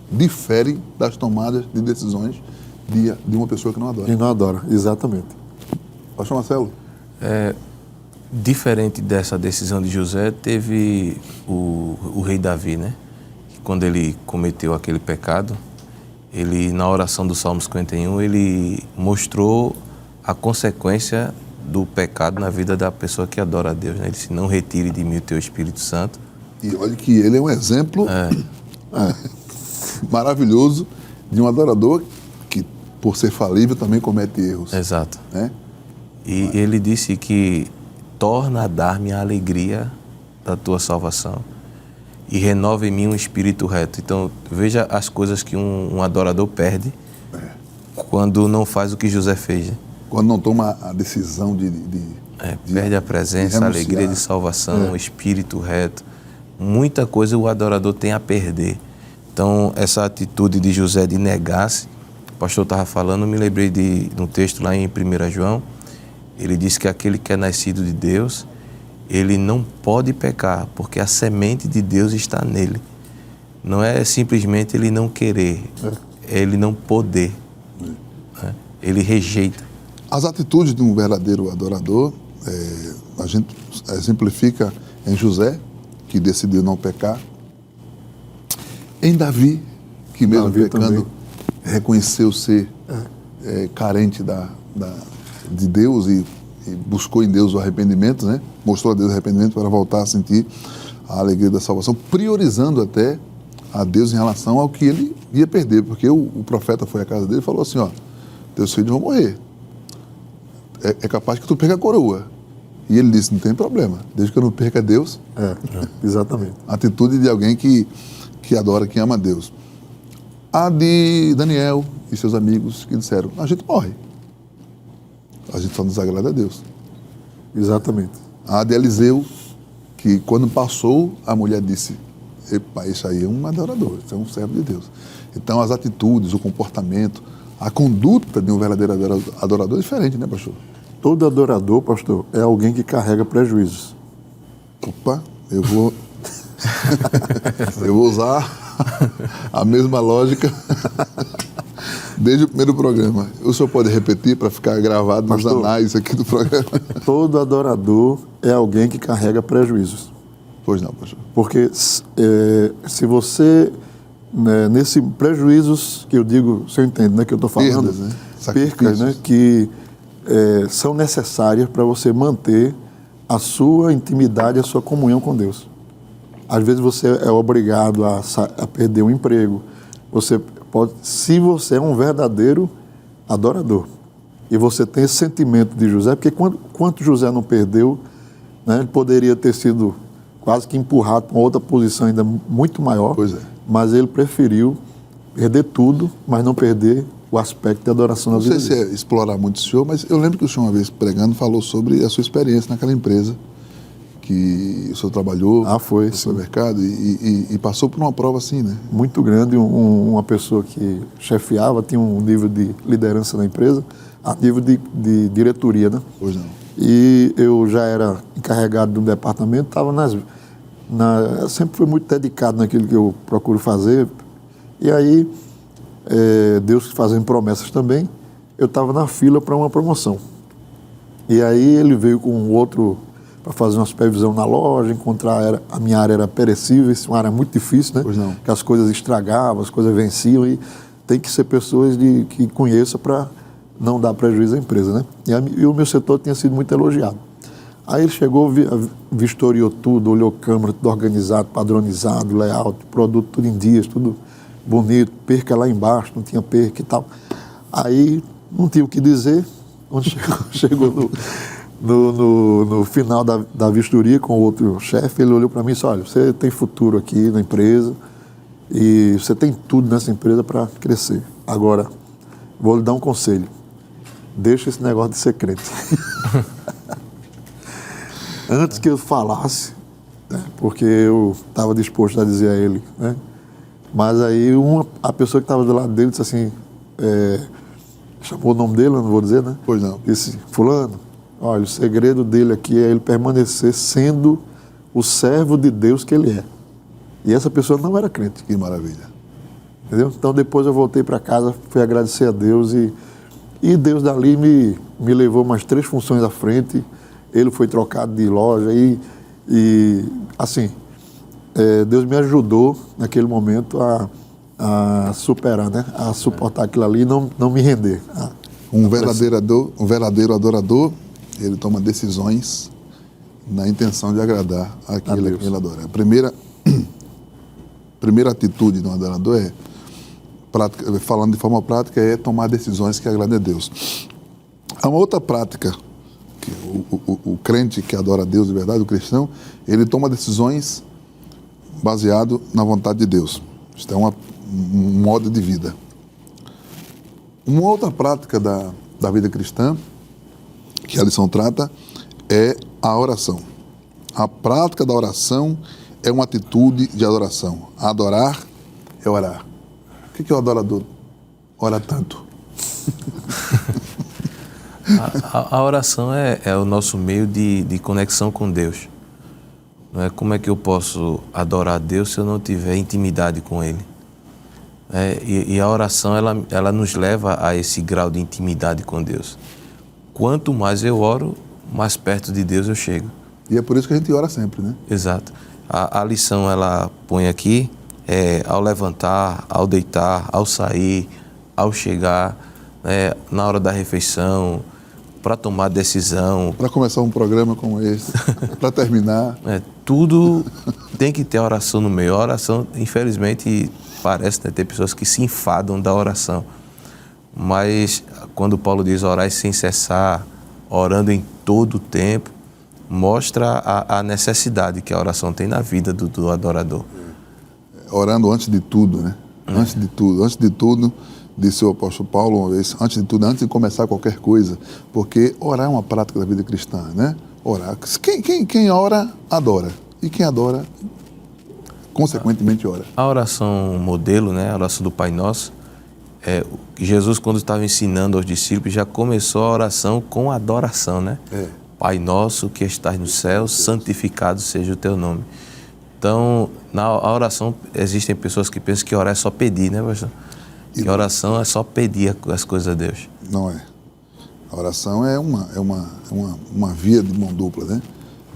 diferem das tomadas de decisões de uma pessoa que não adora. E não adora, exatamente. Pastor Marcelo? Diferente dessa decisão de José, teve o rei Davi, né? Quando ele cometeu aquele pecado, ele, na oração do Salmo 51, ele mostrou a consequência do pecado na vida da pessoa que adora a Deus, né? Ele disse, não retire de mim o teu Espírito Santo. E olha que ele é um exemplo maravilhoso de um adorador que, por ser falível, também comete erros. Exato. Né? E ele disse que torna a dar-me a alegria da tua salvação e renova em mim um espírito reto. Então, veja as coisas que um adorador perde quando não faz o que José fez. Né? Quando não toma a decisão de perde a presença, a alegria de salvação, o espírito reto. Muita coisa o adorador tem a perder. Então, essa atitude de José de negar-se, o pastor estava falando, me lembrei de um texto lá em 1 João, ele diz que aquele que é nascido de Deus, ele não pode pecar, porque a semente de Deus está nele. Não é simplesmente ele não querer, é ele não poder. Né? Ele rejeita. As atitudes de um verdadeiro adorador, a gente exemplifica em José, que decidiu não pecar, em Davi, que mesmo pecando, também reconheceu ser carente de Deus e buscou em Deus o arrependimento, né? Mostrou a Deus o arrependimento para voltar a sentir a alegria da salvação, priorizando até a Deus em relação ao que ele ia perder, porque o profeta foi à casa dele e falou assim, teus filhos vão morrer, é capaz que tu perca a coroa. E ele disse, não tem problema, desde que eu não perca Deus. Exatamente. A atitude de alguém que adora, que ama a Deus. A de Daniel e seus amigos que disseram, a gente morre. A gente só desagrada a Deus. Exatamente. A de Eliseu, que quando passou, a mulher disse, epa, isso aí é um adorador, isso é um servo de Deus. Então as atitudes, o comportamento, a conduta de um verdadeiro adorador é diferente, né, pastor? Todo adorador, pastor, é alguém que carrega prejuízos. Opa, eu vou usar a mesma lógica desde o primeiro programa. O senhor pode repetir para ficar gravado nos anais aqui do programa? Todo adorador é alguém que carrega prejuízos. Pois não, pastor. Porque se você, nesse prejuízos que eu digo, você entende, né, que eu estou falando? Perdas, né? Percas, né, que são necessárias para você manter a sua intimidade, a sua comunhão com Deus. Às vezes você é obrigado a perder um emprego. Você pode, se você é um verdadeiro adorador e você tem esse sentimento de José, porque quanto José não perdeu, né, ele poderia ter sido quase que empurrado para uma outra posição ainda muito maior. Pois é. Mas ele preferiu perder tudo, mas não perder o aspecto de adoração na vida dele. Não sei se é explorar muito o senhor, mas eu lembro que o senhor, uma vez pregando, falou sobre a sua experiência naquela empresa que o senhor trabalhou foi, no supermercado e passou por uma prova assim, né? Muito grande, uma pessoa que chefiava, tinha um nível de liderança na empresa, a nível de diretoria, né? Pois não. E eu já era encarregado de um departamento, estava sempre fui muito dedicado naquilo que eu procuro fazer. E aí, Deus fazendo promessas também, eu estava na fila para uma promoção. E aí ele veio com outro para fazer uma supervisão na loja, encontrar a minha área era perecível, isso é uma área muito difícil, né? Pois não. Que as coisas estragavam, as coisas venciam e tem que ser pessoas que conheçam para não dar prejuízo à empresa, né? E o meu setor tinha sido muito elogiado. Aí ele chegou, vistoriou tudo, olhou câmera, tudo organizado, padronizado, layout, produto tudo em dias, tudo bonito, perca lá embaixo, não tinha perca e tal. Aí não tinha o que dizer, quando chegou no final da vistoria com o outro chefe, ele olhou para mim e disse, olha, você tem futuro aqui na empresa e você tem tudo nessa empresa para crescer. Agora, vou lhe dar um conselho, deixa esse negócio de ser crente. Antes que eu falasse, né, porque eu estava disposto a dizer a ele, né, mas aí a pessoa que estava do lado dele disse assim, chamou o nome dele, eu não vou dizer, né? Pois não. Disse, fulano, olha, o segredo dele aqui é ele permanecer sendo o servo de Deus que ele é. E essa pessoa não era crente. Que maravilha. Entendeu? Então depois eu voltei para casa, fui agradecer a Deus e Deus dali me levou mais 3 funções à frente. Ele foi trocado de loja e assim, Deus me ajudou naquele momento a superar, né? A suportar aquilo ali e não me render. Um verdadeiro adorador, ele toma decisões na intenção de agradar aquilo que ele adora. A primeira atitude de um adorador falando de forma prática, é tomar decisões que agradem a Deus. Há uma outra prática, que o crente que adora a Deus de verdade, o cristão, ele toma decisões baseado na vontade de Deus. Isso é um modo de vida. Uma outra prática da vida cristã, que a lição trata, é a oração. A prática da oração é uma atitude de adoração. Adorar é orar. Por que o adorador ora tanto? A oração é o nosso meio de conexão com Deus. Não é? Como é que eu posso adorar a Deus se eu não tiver intimidade com Ele? E a oração, ela nos leva a esse grau de intimidade com Deus. Quanto mais eu oro, mais perto de Deus eu chego. E é por isso que a gente ora sempre, né? Exato. A lição, ela põe aqui, ao levantar, ao deitar, ao sair, ao chegar, na hora da refeição, para tomar decisão. Para começar um programa como esse, para terminar. Tudo tem que ter oração no meio. A oração, infelizmente, parece, né, ter pessoas que se enfadam da oração. Mas quando Paulo diz orar sem cessar, orando em todo o tempo, mostra a necessidade que a oração tem na vida do adorador. Orando antes de tudo, né? Antes de tudo, disse o apóstolo Paulo uma vez, antes de tudo, antes de começar qualquer coisa, porque orar é uma prática da vida cristã, né? Orar. Quem ora, adora. E quem adora, consequentemente ora. A oração modelo, né? A oração do Pai Nosso, Jesus, quando estava ensinando aos discípulos, já começou a oração com adoração, né? Pai Nosso que estás no céu, santificado seja o teu nome. Então, na oração, existem pessoas que pensam que orar é só pedir, né, pastor? Que a oração é só pedir as coisas a Deus. Não é. A oração é uma via de mão dupla, né?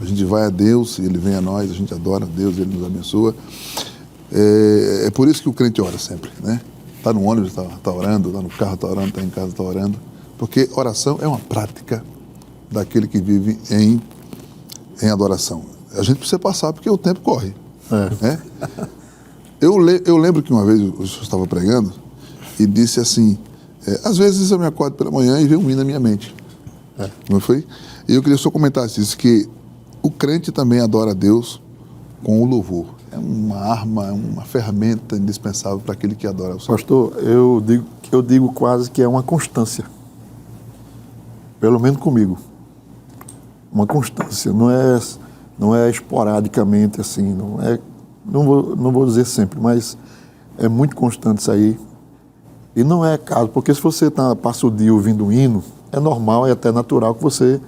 A gente vai a Deus, Ele vem a nós, a gente adora a Deus, Ele nos abençoa. É por isso que o crente ora sempre, né? Está no ônibus, está orando, está no carro, está orando, está em casa, está orando. Porque oração é uma prática daquele que vive em adoração. A gente precisa passar porque o tempo corre. Né? Eu lembro que uma vez eu estava pregando e disse assim, às vezes eu me acordo pela manhã e vem um hino na minha mente. Não foi? E eu queria só comentar isso, que o crente também adora a Deus com o louvor. É uma arma, uma ferramenta indispensável para aquele que adora o Senhor. Pastor, eu digo quase que é uma constância. Pelo menos comigo. Uma constância. Não é esporadicamente assim. Não vou dizer sempre, mas é muito constante isso aí. E não é caso, porque se você passa o dia ouvindo um hino, é normal, é até natural que você,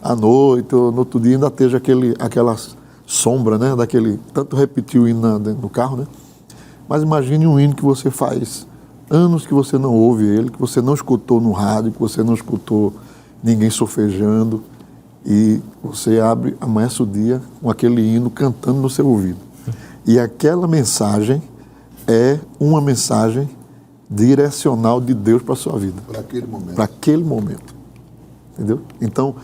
à noite ou no outro dia, ainda esteja aquela sombra, né? Tanto repetir o hino no carro, né? Mas imagine um hino que você faz anos que você não ouve ele, que você não escutou no rádio, que você não escutou ninguém solfejando. e você amanhece o dia com aquele hino cantando no seu ouvido. E aquela mensagem é uma mensagem direcional de Deus para a sua vida. Para aquele momento. Para aquele momento. Entendeu? Então,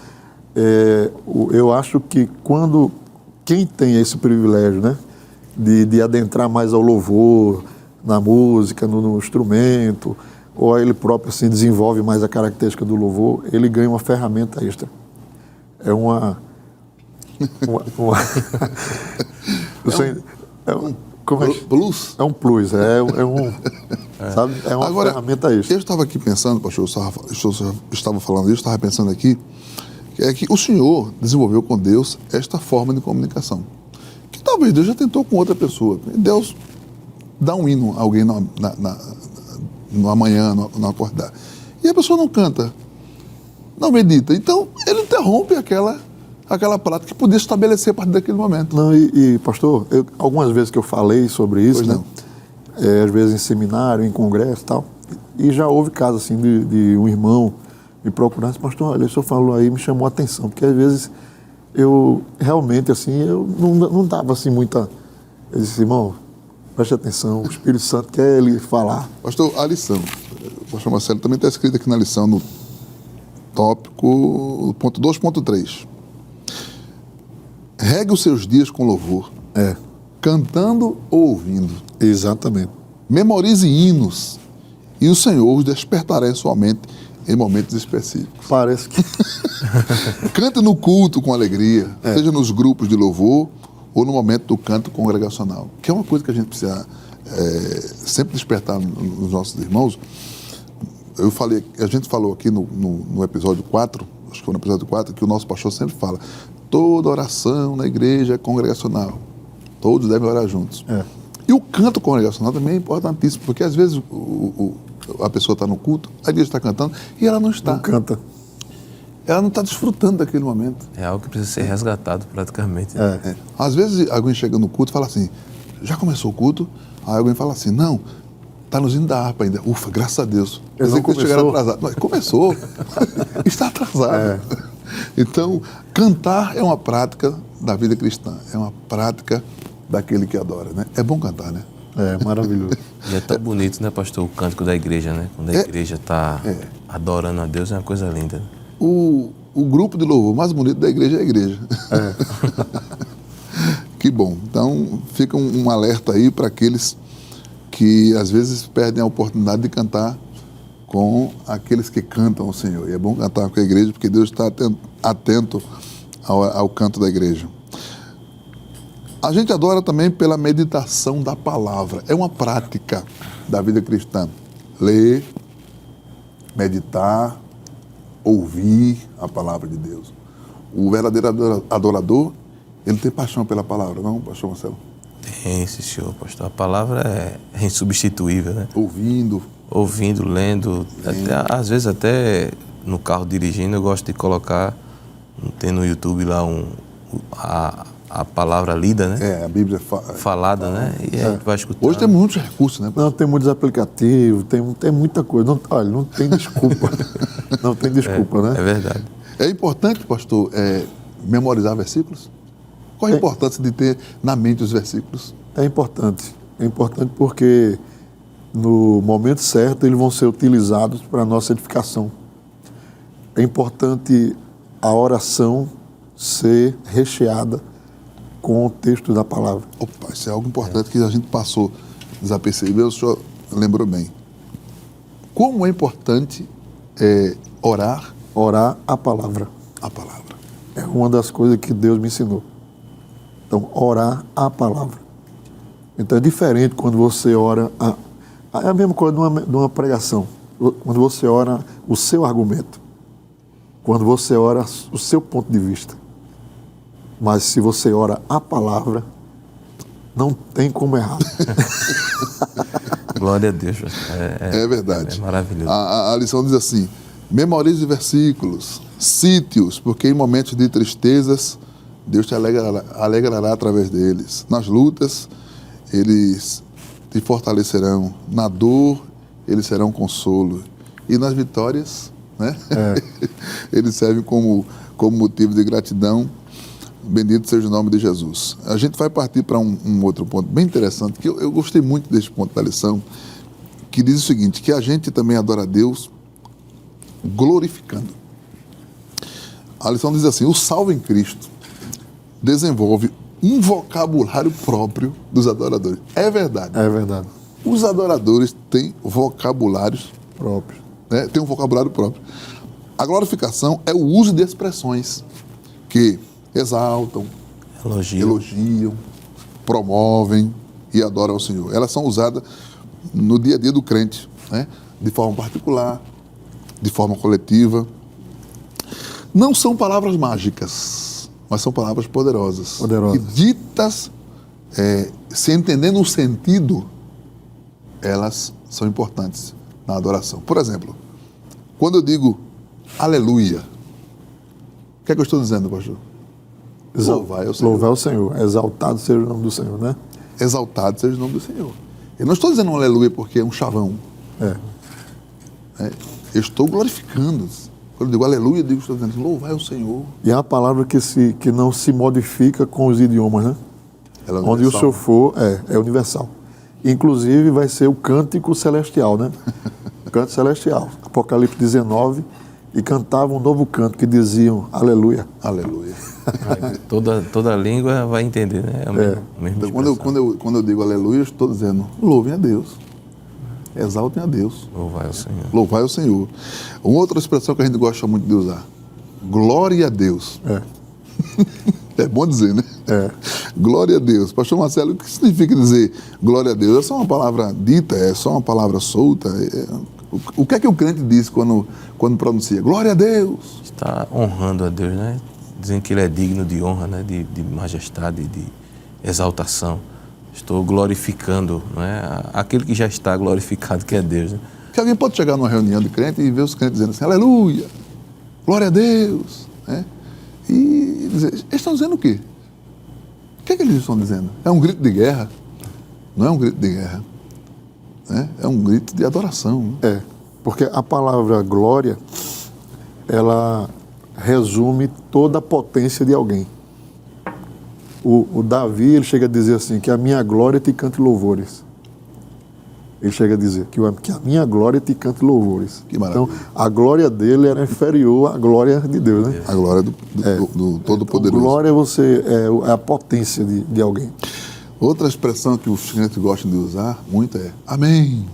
eu acho que quando quem tem esse privilégio, né, de adentrar mais ao louvor, na música, no instrumento, ou ele próprio assim, desenvolve mais a característica do louvor, ele ganha uma ferramenta extra. É plus? É um plus, sabe? É uma Agora, ferramenta extra. Eu estava aqui pensando, pastor, eu estava falando isso, estava pensando aqui, que o senhor desenvolveu com Deus esta forma de comunicação. Que talvez Deus já tentou com outra pessoa. Deus dá um hino a alguém no amanhã, no acordar. E a pessoa não canta, não medita. Então, ele interrompe aquela prática que podia estabelecer a partir daquele momento. Não, pastor, algumas vezes que eu falei sobre isso, né? Às vezes em seminário, em congresso e tal, e já houve casos assim de um irmão me procurar, pastor, olha, o senhor falou aí, me chamou a atenção, porque às vezes eu realmente, assim, eu não dava assim muita... Eu disse, irmão, preste atenção, o Espírito Santo quer ele falar. Pastor, a lição, o pastor Marcelo também está escrito aqui na lição, no tópico, ponto 2.3. Regue os seus dias com louvor, cantando ou ouvindo. Exatamente. Memorize hinos e o Senhor os despertará em sua mente em momentos específicos. Parece que... Cante no culto com alegria, seja nos grupos de louvor ou no momento do canto congregacional, que é uma coisa que a gente precisa sempre despertar nos nossos irmãos. A gente falou aqui no episódio 4, acho que foi no episódio 4, que o nosso pastor sempre fala, toda oração na igreja é congregacional, todos devem orar juntos. E o canto congregacional também é importantíssimo, porque às vezes a pessoa está no culto, a igreja está cantando e ela não está. Não canta. Ela não está desfrutando daquele momento. É algo que precisa ser resgatado praticamente. Às vezes alguém chega no culto e fala assim, já começou o culto? Aí alguém fala assim, não, está nos indo da harpa ainda. Ufa, graças a Deus. Não que chegaram atrasados. Mas começou. Está atrasado. Então, cantar é uma prática da vida cristã. É uma prática daquele que adora, né? É bom cantar, né? É maravilhoso. E é tão bonito, né, pastor, o cântico da igreja, né? Quando a igreja está adorando a Deus, é uma coisa linda. O grupo de louvor mais bonito da igreja é a igreja. Que bom. Então, fica um alerta aí para aqueles que às vezes perdem a oportunidade de cantar com aqueles que cantam ao Senhor. E é bom cantar com a igreja, porque Deus está atento ao canto da igreja. A gente adora também pela meditação da palavra. É uma prática da vida cristã. Ler, meditar, ouvir a palavra de Deus. O verdadeiro adorador, ele tem paixão pela palavra, não, pastor Marcelo? Tem, sim, senhor, pastor. A palavra é insubstituível, né? Ouvindo, lendo, às vezes até no carro dirigindo eu gosto de colocar, tem no YouTube lá a palavra lida, né? A Bíblia falada, né? E a gente vai escutando. Hoje tem muitos recursos, né? Não, tem muitos aplicativos, tem muita coisa. Olha, não tem desculpa. Não tem desculpa, né? É verdade. É importante, pastor, memorizar versículos? Qual a importância de ter na mente os versículos? É importante. É importante porque no momento certo eles vão ser utilizados para a nossa edificação. É importante a oração ser recheada com o texto da palavra. Opa, isso é algo importante que a gente passou desapercebido, o senhor lembrou bem. Como é importante orar? Orar a palavra. A palavra. É uma das coisas que Deus me ensinou. Então, orar a palavra. Então, é diferente quando você ora... É a mesma coisa de uma pregação. Quando você ora o seu argumento. Quando você ora o seu ponto de vista. Mas se você ora a palavra, não tem como errar. Glória a Deus. É verdade. É maravilhoso. A lição diz assim, memorize versículos, cite-os, porque em momentos de tristezas, Deus te alegrará através deles. Nas lutas, eles te fortalecerão. Na dor, eles serão consolo. E nas vitórias, né? Eles servem como motivo de gratidão. Bendito seja o nome de Jesus. A gente vai partir para um outro ponto bem interessante, que eu gostei muito deste ponto da lição, que diz o seguinte, que a gente também adora a Deus glorificando. A lição diz assim, o salvo em Cristo desenvolve um vocabulário próprio dos adoradores. É verdade. É verdade. Os adoradores têm vocabulários Próprio. né? Tem um vocabulário próprio. A glorificação é o uso de expressões que exaltam, elogiam, promovem e adoram ao Senhor. Elas são usadas no dia a dia do crente, né? De forma particular, de forma coletiva. Não são palavras mágicas, mas são palavras poderosas. E ditas, se entendendo o sentido, elas são importantes na adoração. Por exemplo, quando eu digo aleluia, o que é que eu estou dizendo, pastor? Louvar ao Senhor. Louvar ao Senhor. Exaltado seja o nome do Senhor, né? Exaltado seja o nome do Senhor. Eu não estou dizendo um aleluia porque é um chavão. Eu estou glorificando. Quando eu digo aleluia, eu estou dizendo louvar ao Senhor. E é uma palavra que não se modifica com os idiomas, né? Ela é onde o Senhor for, é universal. Inclusive vai ser o cântico celestial, né? Canto celestial. Apocalipse 19, e cantavam um novo canto que diziam aleluia. Aleluia. Toda língua vai entender, né? Então, quando eu digo aleluia, eu estou dizendo louvem a Deus. Exaltem a Deus. Louvai ao Senhor. Louvai ao Senhor. Uma outra expressão que a gente gosta muito de usar. Glória a Deus. É bom dizer, né? Glória a Deus. Pastor Marcelo, o que significa dizer glória a Deus? É só uma palavra dita? É só uma palavra solta? O que é que o crente diz quando pronuncia? Glória a Deus. Está honrando a Deus, né? Dizendo que Ele é digno de honra, né? De majestade, de exaltação. Estou glorificando, não é? Aquele que já está glorificado, que é Deus, né? Que alguém pode chegar numa reunião de crente e ver os crentes dizendo assim, aleluia, glória a Deus, né? E dizer, eles estão dizendo o quê? O que é que eles estão dizendo? É um grito de guerra? Não é um grito de guerra, né? É um grito de adoração. Né? Porque a palavra glória, ela resume toda a potência de alguém. O Davi, ele chega a dizer assim, que a minha glória te cante louvores. Ele chega a dizer que a minha glória te cante louvores. Que maravilha. Então, a glória dele era inferior à glória de Deus, né? A glória do Todo-Poderoso. Então, glória é a potência de alguém. Outra expressão que os crentes gostam de usar muito é amém.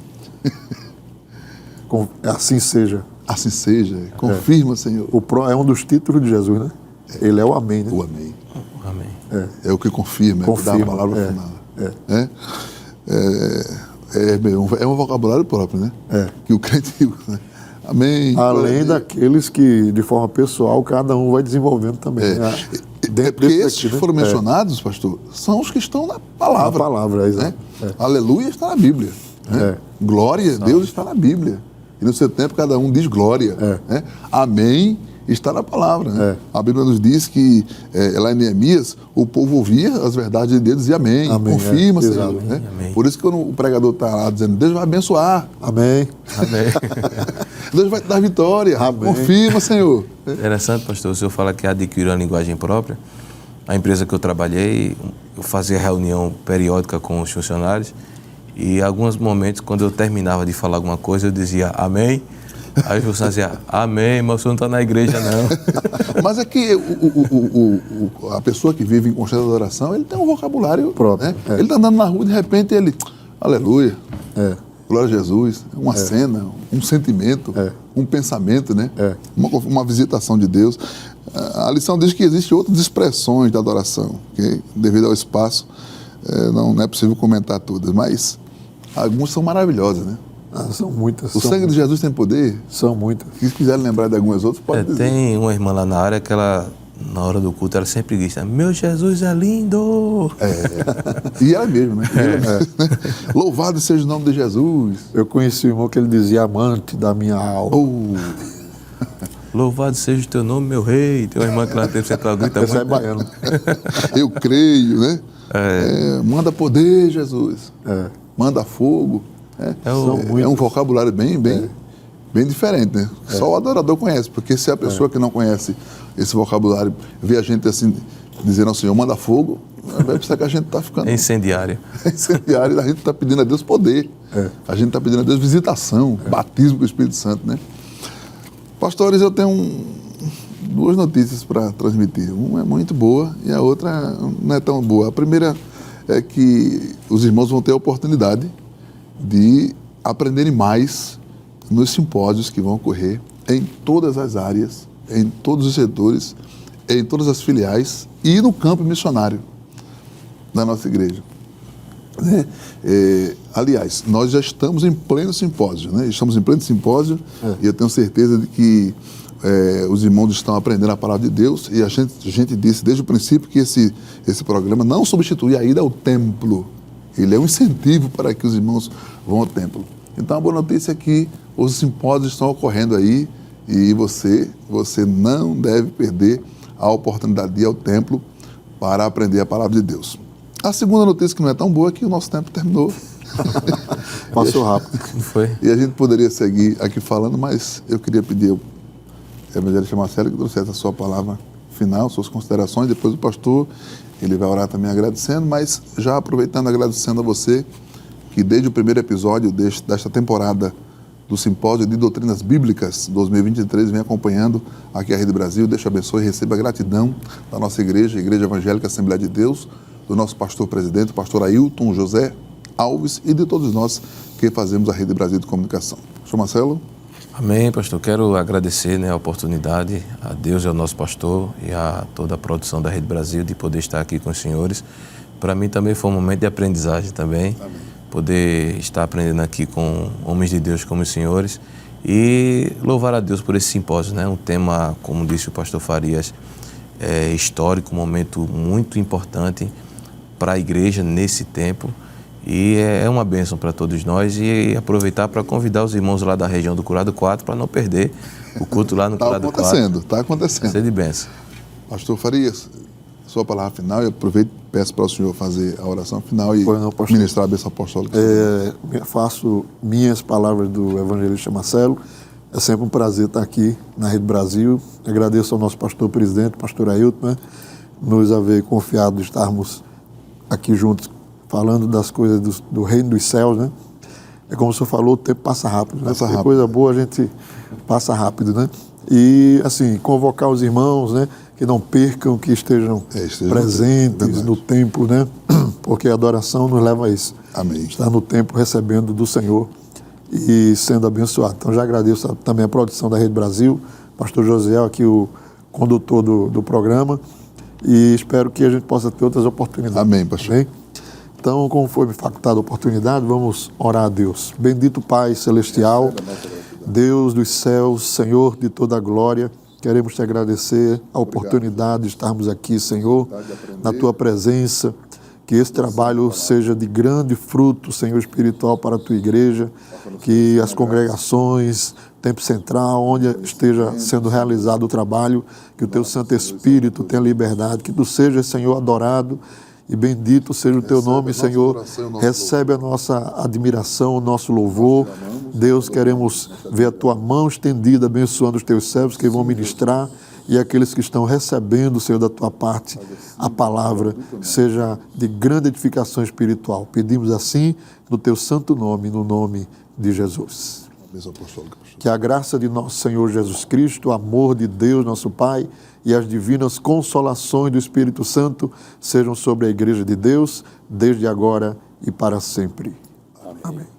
Assim seja. Assim seja. Confirma, Senhor. É um dos títulos de Jesus, né? Ele é o amém, né? O amém. Amém. É o que confirma, é o que dá a palavra final. É um vocabulário próprio, né? Que o crente usa, né? Amém. Além daqueles que, de forma pessoal, cada um vai desenvolvendo também. Porque esses que foram mencionados, pastor, são os que estão na palavra. Na palavra, né? Aleluia está na Bíblia. Né? Glória a Deus está na Bíblia. E no seu tempo cada um diz glória. Né? Amém está na palavra. Né? A Bíblia nos diz que lá em Neemias o povo ouvia as verdades de Deus e dizia amém. Confirma, Senhor. Né? Amém. Por isso que quando o pregador está lá dizendo Deus vai abençoar. Amém. Deus vai te dar vitória. Amém. Confirma, Senhor. Interessante, pastor, o senhor fala que adquiriu a linguagem própria. A empresa que eu trabalhei, eu fazia reunião periódica com os funcionários e em alguns momentos, quando eu terminava de falar alguma coisa, eu dizia amém. Aí o funcionário dizia amém, mas o senhor não está na igreja, não. Mas é que a pessoa que vive em constante adoração, ele tem um vocabulário próprio. Né? Ele está andando na rua, de repente ele, aleluia, glória a Jesus, uma cena, um sentimento, um pensamento, né? Uma visitação de Deus. A lição diz que existem outras expressões de adoração, que devido ao espaço não é possível comentar todas, mas algumas são maravilhosas, né? São muitas. O sangue de Jesus tem poder? São muitas. Se quiserem lembrar de algumas outras, pode dizer. Tem uma irmã lá na área que ela, na hora do culto, ela sempre diz, meu Jesus é lindo. E ela mesmo, né? Louvado seja o nome de Jesus. Eu conheci um irmão que ele dizia amante da minha alma. Louvado seja o teu nome, meu rei. Tem uma irmã que lá tem central grita muito. Esse é baiano. Eu creio, né? Manda poder, Jesus. Manda fogo. É um vocabulário bem bem diferente, né? Só o adorador conhece, porque se a pessoa que não conhece esse vocabulário vê a gente assim, dizendo ao Senhor, manda fogo, vai pensar que a gente está ficando... É incendiário. É incendiário, a gente está pedindo a Deus poder, a gente está pedindo a Deus visitação, batismo com o Espírito Santo, né? Pastores, eu tenho duas notícias para transmitir. Uma é muito boa e a outra não é tão boa. A primeira é que os irmãos vão ter a oportunidade de aprenderem mais nos simpósios que vão ocorrer em todas as áreas, em todos os setores, em todas as filiais e no campo missionário da nossa igreja. Aliás, nós já estamos em pleno simpósio, né? Estamos em pleno simpósio e eu tenho certeza de que os irmãos estão aprendendo a palavra de Deus e a gente disse desde o princípio que esse programa não substitui a ida ao templo. Ele é um incentivo para que os irmãos vão ao templo. Então a boa notícia é que os simpósios estão ocorrendo aí e você não deve perder a oportunidade de ir ao templo para aprender a palavra de Deus. A segunda notícia que não é tão boa é que o nosso tempo terminou. Passou rápido. Foi? E a gente poderia seguir aqui falando, mas eu queria pedir ao evangelista Marcelo que trouxesse a sua palavra final, suas considerações. Depois o pastor, ele vai orar também agradecendo, mas já aproveitando, agradecendo a você que desde o primeiro episódio desta temporada do Simpósio de Doutrinas Bíblicas 2023 vem acompanhando aqui a Rede Brasil. Deus te abençoe e receba a gratidão da nossa igreja, Igreja Evangélica Assembleia de Deus, do nosso pastor-presidente, pastor Ailton José Alves e de todos nós que fazemos a Rede Brasil de Comunicação. Pastor Marcelo. Amém, pastor. Quero agradecer a oportunidade a Deus e ao nosso pastor e a toda a produção da Rede Brasil de poder estar aqui com os senhores. Para mim também foi um momento de aprendizagem também. Amém. Poder estar aprendendo aqui com homens de Deus como os senhores e louvar a Deus por esse simpósio, né? Um tema, como disse o pastor Farias, histórico, um momento muito importante para a igreja nesse tempo e é uma bênção para todos nós e aproveitar para convidar os irmãos lá da região do Curado 4 para não perder o culto lá no Curado 4. Está acontecendo. Vai ser de bênção. Pastor Farias, sua palavra final e aproveito e peço para o senhor fazer a oração final e ministrar a bênção apostólica. Faço minhas palavras do evangelista Marcelo. É sempre um prazer estar aqui na Rede Brasil. Agradeço ao nosso pastor-presidente, pastor Ailton, né, nos haver confiado de estarmos aqui juntos falando das coisas do reino dos céus, né? É como o senhor falou, o tempo passa rápido, né? Passa rápido. Coisa boa a gente passa rápido, né? E, assim, convocar os irmãos, né? Que não percam, que estejam presentes no templo, né? Porque a adoração nos leva a isso. Amém. Estar no templo recebendo do Senhor e sendo abençoado. Então, já agradeço também a produção da Rede Brasil, pastor Josiel, aqui o condutor do programa, e espero que a gente possa ter outras oportunidades. Amém, pastor. Bem? Então, como foi me facultada a oportunidade, vamos orar a Deus. Bendito Pai Celestial, Deus dos céus, Senhor de toda a glória, queremos te agradecer a oportunidade de estarmos aqui, Senhor, na tua presença, que esse trabalho seja de grande fruto, Senhor, espiritual para a tua igreja, que as congregações, Tempo Central, onde esteja sendo realizado o trabalho, que o teu Santo Espírito tenha liberdade, que tu sejas, Senhor, adorado e bendito seja o teu nome, Senhor. Recebe a nossa admiração, o nosso louvor. Deus, queremos ver a tua mão estendida, abençoando os teus servos que vão ministrar e aqueles que estão recebendo, Senhor, da tua parte, a palavra, seja de grande edificação espiritual. Pedimos assim no teu santo nome, no nome de Jesus. Que a graça de nosso Senhor Jesus Cristo, o amor de Deus, nosso Pai, e as divinas consolações do Espírito Santo sejam sobre a Igreja de Deus, desde agora e para sempre. Amém.